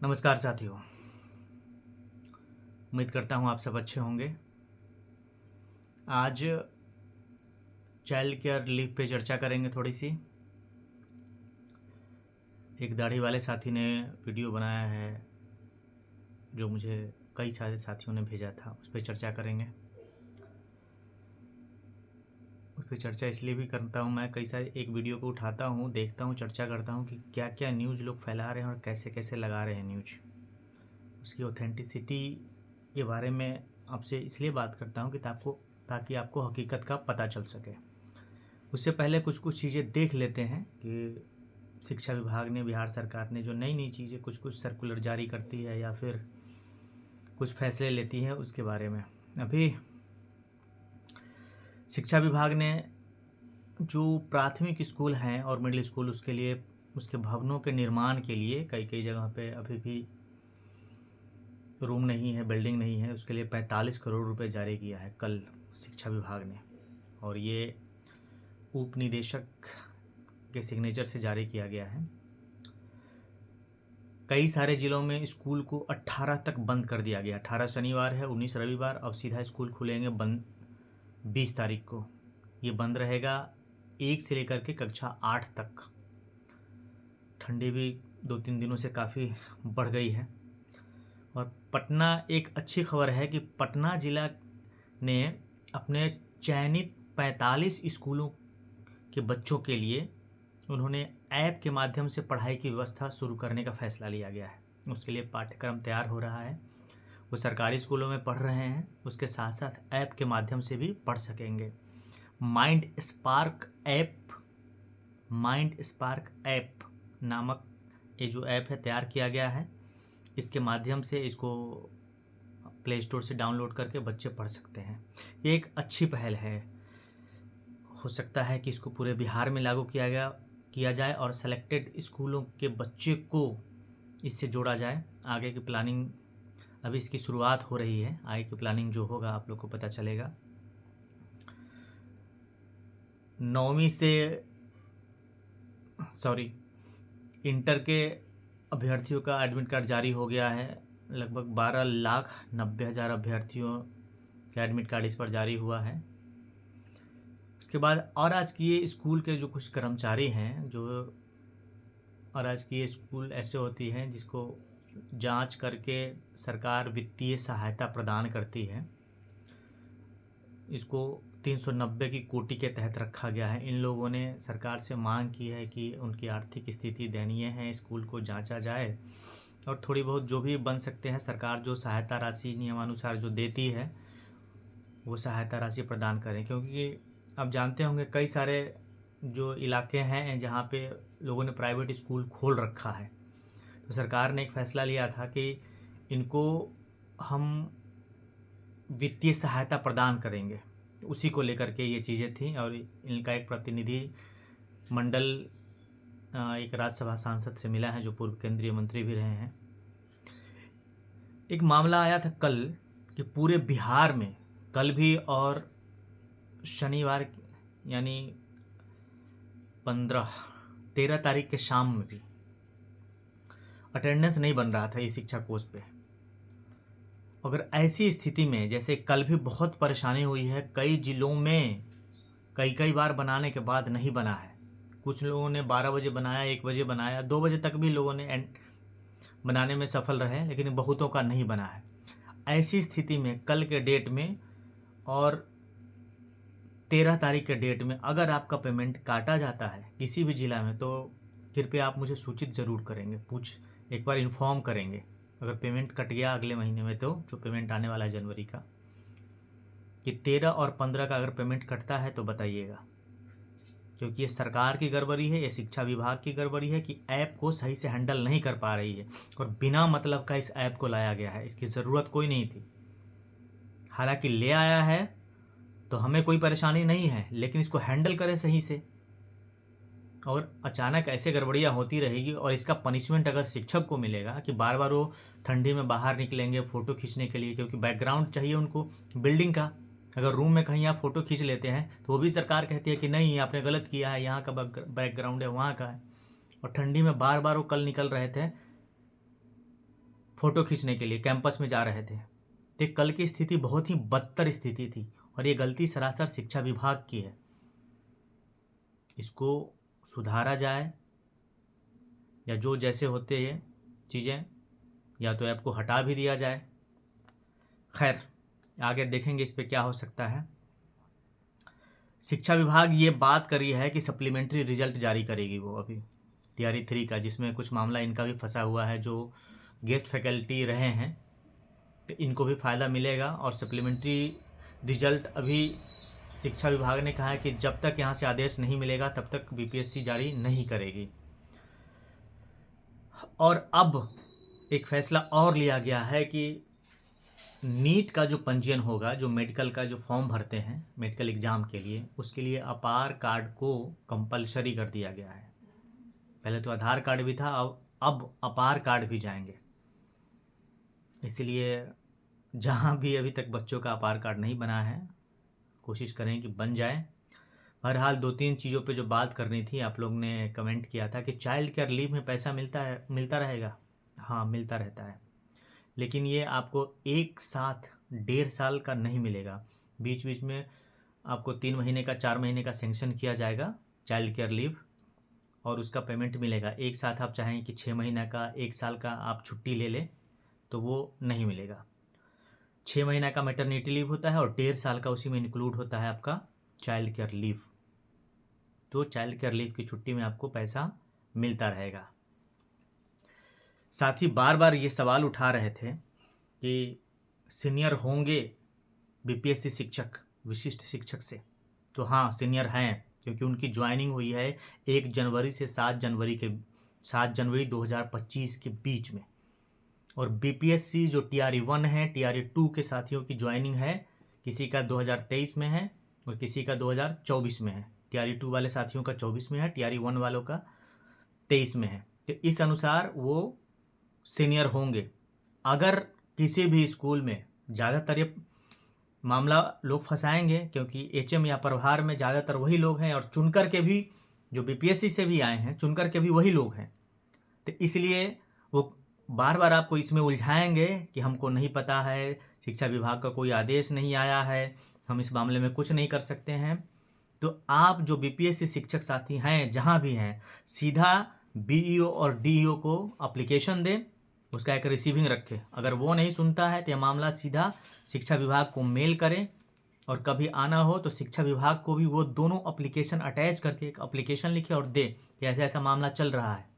नमस्कार साथियों। उम्मीद करता हूँ आप सब अच्छे होंगे। आज चाइल्ड केयर लीव पे चर्चा करेंगे थोड़ी सी। एक दाढ़ी वाले साथी ने वीडियो बनाया है जो मुझे कई सारे साथियों ने भेजा था, उस पर चर्चा करेंगे। उस पर चर्चा इसलिए भी करता हूँ, मैं कई सारे एक वीडियो को उठाता हूँ, देखता हूँ, चर्चा करता हूँ कि क्या क्या न्यूज़ लोग फैला रहे हैं और कैसे कैसे लगा रहे हैं न्यूज़। उसकी ऑथेंटिसिटी के बारे में आपसे इसलिए बात करता हूँ कि ताकि आपको हकीकत का पता चल सके। उससे पहले कुछ चीज़ें देख लेते हैं कि शिक्षा विभाग ने, बिहार सरकार ने जो नई नई चीज़ें कुछ सर्कुलर जारी करती है या फिर कुछ फैसले लेती है उसके बारे में। अभी शिक्षा विभाग ने जो प्राथमिक स्कूल हैं और मिडिल स्कूल, उसके लिए, उसके भवनों के निर्माण के लिए कई कई जगह पे अभी भी रूम नहीं है, बिल्डिंग नहीं है, उसके लिए 45 करोड़ रुपए जारी किया है कल शिक्षा विभाग ने। और ये उप निदेशक के सिग्नेचर से जारी किया गया है। कई सारे ज़िलों में स्कूल को 18 तक बंद कर दिया गया। 18 शनिवार है, 19 रविवार। अब सीधा स्कूल खुलेंगे बंद 20 तारीख को। ये बंद रहेगा 1 से लेकर के कक्षा 8 तक। ठंडी भी 2-3 दिनों से काफ़ी बढ़ गई है। और पटना, एक अच्छी खबर है कि पटना ज़िला ने अपने चयनित 45 स्कूलों के बच्चों के लिए उन्होंने ऐप के माध्यम से पढ़ाई की व्यवस्था शुरू करने का फैसला लिया गया है। उसके लिए पाठ्यक्रम तैयार हो रहा है। वो सरकारी स्कूलों में पढ़ रहे हैं, उसके साथ साथ ऐप के माध्यम से भी पढ़ सकेंगे। माइंड स्पार्क ऐप नामक ये जो ऐप है तैयार किया गया है। इसके माध्यम से इसको प्ले स्टोर से डाउनलोड करके बच्चे पढ़ सकते हैं। ये एक अच्छी पहल है। हो सकता है कि इसको पूरे बिहार में लागू किया जाए और सेलेक्टेड स्कूलों के बच्चे को इससे जोड़ा जाए। आगे की प्लानिंग, अभी इसकी शुरुआत हो रही है। आगे की प्लानिंग जो होगा आप लोग को पता चलेगा। 9वीं से इंटर के अभ्यर्थियों का एडमिट कार्ड जारी हो गया है। लगभग 12,90,000 अभ्यर्थियों का एडमिट कार्ड इस पर जारी हुआ है। उसके बाद और आज की स्कूल के जो कुछ कर्मचारी हैं, जो और आज की स्कूल ऐसे होती हैं जिसको जांच करके सरकार वित्तीय सहायता प्रदान करती है। इसको 390 की कोटि के तहत रखा गया है। इन लोगों ने सरकार से मांग की है कि उनकी आर्थिक स्थिति दयनीय है, स्कूल को जांचा जाए और थोड़ी बहुत जो भी बन सकते हैं, सरकार जो सहायता राशि नियमानुसार जो देती है वो सहायता राशि प्रदान करें। क्योंकि आप जानते होंगे कई सारे जो इलाके हैं जहाँ पे लोगों ने प्राइवेट स्कूल खोल रखा है, तो सरकार ने एक फ़ैसला लिया था कि इनको हम वित्तीय सहायता प्रदान करेंगे। उसी को लेकर के ये चीज़ें थी। और इनका एक प्रतिनिधि मंडल एक राज्यसभा सांसद से मिला है जो पूर्व केंद्रीय मंत्री भी रहे हैं। एक मामला आया था कल कि पूरे बिहार में कल भी और शनिवार यानी 13 तारीख के शाम में भी अटेंडेंस नहीं बन रहा था इस शिक्षा कोर्स पे। अगर ऐसी स्थिति में, जैसे कल भी बहुत परेशानी हुई है, कई जिलों में कई बार बनाने के बाद नहीं बना है। कुछ लोगों ने 12 बजे बनाया, 1 बजे बनाया, 2 बजे तक भी लोगों ने बनाने में सफल रहे, लेकिन बहुतों का नहीं बना है। ऐसी स्थिति में कल के डेट में और 13 तारीख के डेट में अगर आपका पेमेंट काटा जाता है किसी भी ज़िला में, तो कृपया आप मुझे सूचित ज़रूर करेंगे, एक बार इन्फॉर्म करेंगे। अगर पेमेंट कट गया अगले महीने में, तो जो पेमेंट आने वाला है जनवरी का, कि 13 और 15 का अगर पेमेंट कटता है तो बताइएगा। क्योंकि ये सरकार की गड़बड़ी है, ये शिक्षा विभाग की गड़बड़ी है कि ऐप को सही से हैंडल नहीं कर पा रही है और बिना मतलब का इस ऐप को लाया गया है। इसकी ज़रूरत कोई नहीं थी। हालांकि ले आया है तो हमें कोई परेशानी नहीं है, लेकिन इसको हैंडल करें सही से। और अचानक ऐसे गड़बड़ियाँ होती रहेगी और इसका पनिशमेंट अगर शिक्षक को मिलेगा कि बार बार वो ठंडी में बाहर निकलेंगे फ़ोटो खींचने के लिए, क्योंकि बैकग्राउंड चाहिए उनको बिल्डिंग का। अगर रूम में कहीं आप फ़ोटो खींच लेते हैं तो वो भी सरकार कहती है कि नहीं, आपने गलत किया है, यहाँ का बैकग्राउंड है, वहाँ का है। और ठंडी में बार बार वो कल निकल रहे थे फ़ोटो खींचने के लिए कैंपस में जा रहे थे। तो कल की स्थिति बहुत ही बदतर स्थिति थी और ये गलती सरासर शिक्षा विभाग की है। इसको सुधारा जाए या जो जैसे होते हैं चीज़ें, या तो ऐप को हटा भी दिया जाए। खैर, आगे देखेंगे इस पे क्या हो सकता है। शिक्षा विभाग ये बात करी है कि सप्लीमेंट्री रिजल्ट जारी करेगी वो अभी टीआरई 3 का, जिसमें कुछ मामला इनका भी फंसा हुआ है। जो गेस्ट फैकल्टी रहे हैं तो इनको भी फ़ायदा मिलेगा। और सप्लीमेंट्री रिजल्ट अभी शिक्षा विभाग ने कहा है कि जब तक यहाँ से आदेश नहीं मिलेगा तब तक बीपीएससी जारी नहीं करेगी। और अब एक फैसला और लिया गया है कि नीट का जो पंजीयन होगा, जो मेडिकल का जो फॉर्म भरते हैं मेडिकल एग्ज़ाम के लिए, उसके लिए आधार कार्ड को कंपलसरी कर दिया गया है। पहले तो आधार कार्ड भी था, अब आधार कार्ड भी जाएंगे। इसलिए जहाँ भी अभी तक बच्चों का आधार कार्ड नहीं बना है, कोशिश करें कि बन जाए। बहरहाल 2-3 चीज़ों पे जो बात करनी थी, आप लोग ने कमेंट किया था कि चाइल्ड केयर लीव में पैसा मिलता रहेगा। हाँ, मिलता रहता है, लेकिन ये आपको एक साथ 1.5 साल का नहीं मिलेगा। बीच बीच में आपको 3 महीने का, 4 महीने का सेंक्शन किया जाएगा चाइल्ड केयर लीव, और उसका पेमेंट मिलेगा। एक साथ आप चाहें कि 6 महीना का, 1 साल का आप छुट्टी ले लें तो वो नहीं मिलेगा। 6 महीना का मैटरनिटी लीव होता है और 1.5 साल का उसी में इंक्लूड होता है आपका चाइल्ड केयर लीव। तो चाइल्ड केयर लीव की छुट्टी में आपको पैसा मिलता रहेगा। साथ ही बार बार ये सवाल उठा रहे थे कि सीनियर होंगे बीपीएससी शिक्षक विशिष्ट शिक्षक से। तो हाँ, सीनियर हैं, क्योंकि उनकी ज्वाइनिंग हुई है 1 जनवरी से 7 जनवरी 2025 के बीच में। और बीपीएससी जो टीआरई 1 है, टीआरई 2 के साथियों की ज्वाइनिंग है, किसी का 2023 में है और किसी का 2024 में है। टीआरई 2 वाले साथियों का 24 में है, टीआरई 1 वालों का 23 में है। तो इस अनुसार वो सीनियर होंगे। अगर किसी भी स्कूल में, ज़्यादातर ये मामला लोग फंसाएंगे क्योंकि एचएम या प्रभार में ज़्यादातर वही लोग हैं, और चुनकर के भी जो बीपीएससी से भी आए हैं, चुनकर के भी वही लोग हैं। तो इसलिए वो बार बार आपको इसमें उलझाएंगे कि हमको नहीं पता है, शिक्षा विभाग का कोई आदेश नहीं आया है, हम इस मामले में कुछ नहीं कर सकते हैं। तो आप जो बीपीएससी शिक्षक साथी हैं जहाँ भी हैं, सीधा बीईओ और डीईओ को एप्लीकेशन दें, उसका एक रिसीविंग रखें। अगर वो नहीं सुनता है तो यह मामला सीधा शिक्षा विभाग को मेल करें, और कभी आना हो तो शिक्षा विभाग को भी वो दोनों एप्लीकेशन अटैच करके एक एप्लीकेशन लिखे और दे कि ऐसा ऐसा मामला चल रहा है।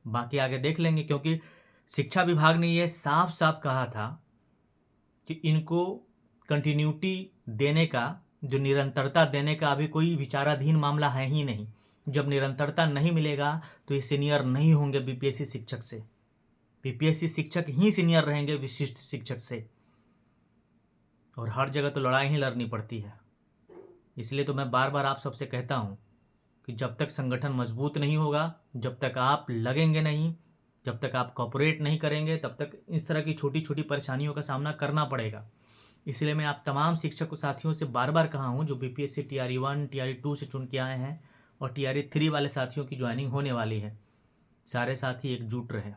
बाकी आगे देख लेंगे, क्योंकि शिक्षा विभाग ने ये साफ साफ कहा था कि इनको कंटिन्यूटी देने का, जो निरंतरता देने का अभी कोई विचाराधीन मामला है ही नहीं। जब निरंतरता नहीं मिलेगा तो ये सीनियर नहीं होंगे बीपीएससी शिक्षक से। बीपीएससी शिक्षक ही सीनियर रहेंगे विशिष्ट शिक्षक से। और हर जगह तो लड़ाई ही लड़नी पड़ती है। इसलिए तो मैं बार बार आप सबसे कहता हूँ कि जब तक संगठन मजबूत नहीं होगा, जब तक आप लगेंगे नहीं, जब तक आप कॉपरेट नहीं करेंगे, तब तक इस तरह की छोटी छोटी परेशानियों का सामना करना पड़ेगा। इसलिए मैं आप तमाम शिक्षक साथियों से बार बार कहा हूँ, जो बीपीएससी टीआरई 1, टीआरई 2 से चुन के आए हैं और टीआरई 3 वाले साथियों की ज्वाइनिंग होने वाली है, सारे साथी एकजुट रहे।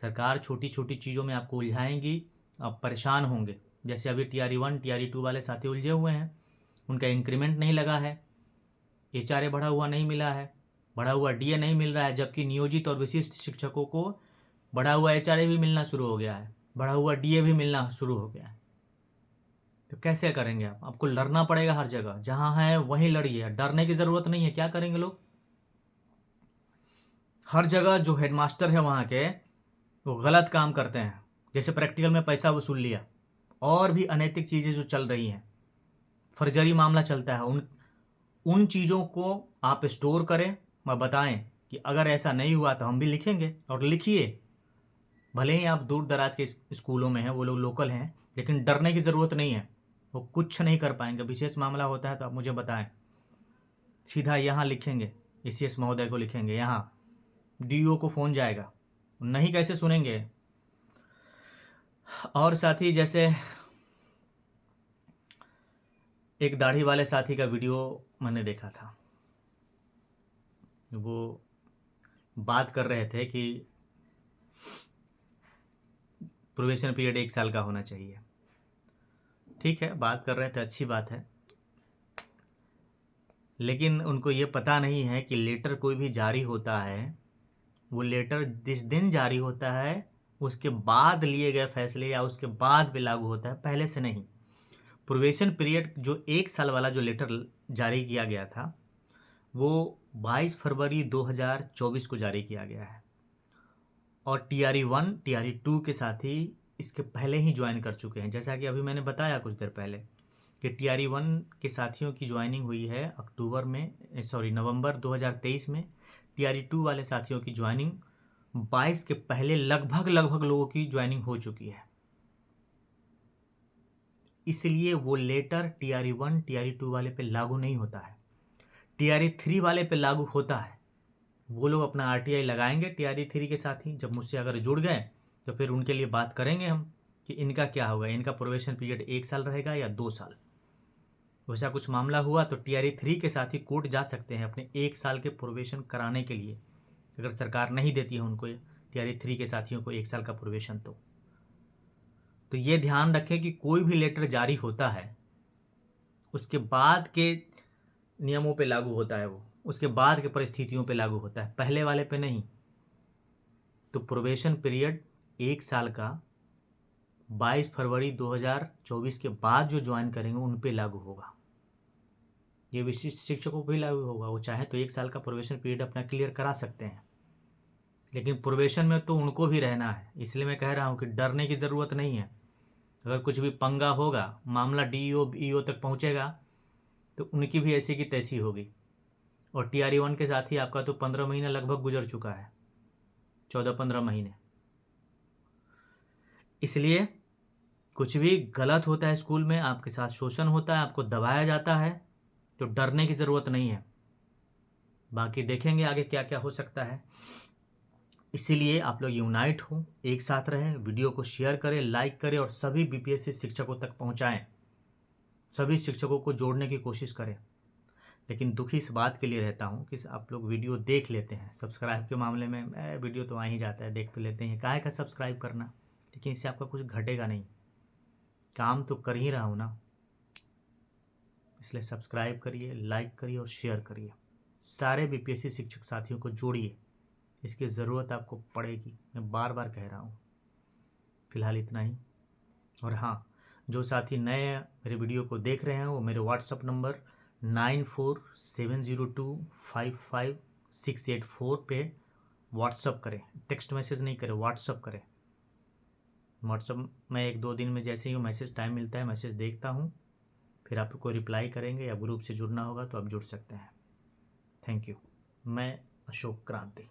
सरकार छोटी छोटी चीज़ों में आपको उलझाएंगी, आप परेशान होंगे। जैसे अभी टीआरई 1, टीआरई 2 वाले साथी उलझे हुए हैं, उनका इंक्रीमेंट नहीं लगा है, एचआरए बढ़ा हुआ नहीं मिला है, बढ़ा हुआ डीए नहीं मिल रहा है, जबकि नियोजित और विशिष्ट शिक्षकों को बढ़ा हुआ एचआरए भी मिलना शुरू हो गया है, बढ़ा हुआ डीए भी मिलना शुरू हो गया है। तो कैसे करेंगे आप? आपको लड़ना पड़ेगा हर जगह, जहाँ है वहीं लड़िए, डरने की ज़रूरत नहीं है। क्या करेंगे लोग? हर जगह जो हेडमास्टर है वहाँ के, वो गलत काम करते हैं। जैसे प्रैक्टिकल में पैसा वसूल लिया, और भी अनैतिक चीज़ें जो चल रही हैं, फर्जरी मामला चलता है, उन चीज़ों को आप स्टोर करें और बताएं कि अगर ऐसा नहीं हुआ तो हम भी लिखेंगे। और लिखिए, भले ही आप दूर दराज के स्कूलों में हैं, वो लोग लोकल हैं, लेकिन डरने की ज़रूरत नहीं है। वो कुछ नहीं कर पाएंगे। विशेष मामला होता है तो आप मुझे बताएं, सीधा यहाँ लिखेंगे, एसीएस महोदय को लिखेंगे, यहाँ डीओ को फ़ोन जाएगा। नहीं कैसे सुनेंगे? और साथी, जैसे एक दाढ़ी वाले साथी का वीडियो मैंने देखा था, वो बात कर रहे थे कि प्रोबेशन पीरियड 1 साल का होना चाहिए। ठीक है, बात कर रहे थे, अच्छी बात है। लेकिन उनको ये पता नहीं है कि लेटर कोई भी जारी होता है, वो लेटर जिस दिन जारी होता है उसके बाद लिए गए फैसले या उसके बाद भी लागू होता है, पहले से नहीं। प्रोबेशन पीरियड जो 1 साल वाला जो लेटर जारी किया गया था वो 22 फरवरी 2024 को जारी किया गया है। और TRE 1 TRE 2 के साथी इसके पहले ही ज्वाइन कर चुके हैं। जैसा कि अभी मैंने बताया कुछ देर पहले कि TRE 1 के साथियों की ज्वाइनिंग हुई है नवंबर 2023 में। TRE 2 वाले साथियों की ज्वाइनिंग 22 के पहले लगभग लोगों की ज्वाइनिंग हो चुकी है। इसलिए वो लेटर TRE 1 TRE 2 वाले पे लागू नहीं होता है, TRE 3 वाले पे लागू होता है। वो लोग अपना RTI लगाएंगे TRE 3 के साथ ही। जब मुझसे अगर जुड़ गए तो फिर उनके लिए बात करेंगे हम कि इनका क्या होगा, इनका प्रोबेशन पीरियड 1 साल रहेगा या 2 साल। वैसा कुछ मामला हुआ तो TRE 3 के साथ ही कोर्ट जा सकते हैं अपने 1 साल के प्रोबेशन कराने के लिए, अगर सरकार नहीं देती है उनको TRE 3 के साथियों को 1 साल का प्रोबेशन। तो ये ध्यान रखें कि कोई भी लेटर जारी होता है उसके बाद के नियमों पे लागू होता है, वो उसके बाद के परिस्थितियों पे लागू होता है, पहले वाले पे नहीं। तो प्रोबेशन पीरियड 1 साल का 22 फरवरी 2024 के बाद जो ज्वाइन करेंगे उन पे लागू होगा। ये विशिष्ट शिक्षकों पे भी लागू होगा। वो चाहे तो 1 साल का प्रोबेशन पीरियड अपना क्लियर करा सकते हैं, लेकिन प्रोबेशन में तो उनको भी रहना है। इसलिए मैं कह रहा हूँ कि डरने की ज़रूरत नहीं है। अगर कुछ भी पंगा होगा, मामला DEO BEO तक पहुँचेगा तो उनकी भी ऐसी की तैसी होगी। और TRE 1 के साथ ही आपका तो 15 महीना लगभग गुजर चुका है, 14-15 महीने। इसलिए कुछ भी गलत होता है स्कूल में, आपके साथ शोषण होता है, आपको दबाया जाता है, तो डरने की ज़रूरत नहीं है। बाकी देखेंगे आगे क्या क्या हो सकता है। इसीलिए आप लोग यूनाइट हो, एक साथ रहें, वीडियो को शेयर करें, लाइक करें और सभी BPSC शिक्षकों तक पहुंचाएं। सभी शिक्षकों को जोड़ने की कोशिश करें। लेकिन दुखी इस बात के लिए रहता हूँ कि आप लोग वीडियो देख लेते हैं, सब्सक्राइब के मामले में वीडियो तो आ ही जाता है, देख तो लेते हैं, काहे का सब्सक्राइब करना, लेकिन इससे आपका कुछ घटेगा नहीं, काम तो कर ही रहा हूँ ना। इसलिए सब्सक्राइब करिए, लाइक करिए और शेयर करिए। सारे BPSC शिक्षक साथियों को जोड़िए, इसकी ज़रूरत आपको पड़ेगी, मैं बार बार कह रहा हूँ। फिलहाल इतना ही। और हाँ, जो साथी नए मेरे वीडियो को देख रहे हैं वो मेरे WhatsApp नंबर 9470255684 पे WhatsApp करें, टेक्स्ट मैसेज नहीं करें, WhatsApp करें। WhatsApp में 1-2 दिन में जैसे ही मैसेज टाइम मिलता है मैसेज देखता हूँ, फिर आपको रिप्लाई करेंगे, या ग्रुप से जुड़ना होगा तो आप जुड़ सकते हैं। Thank you. मैं अशोक क्रांति।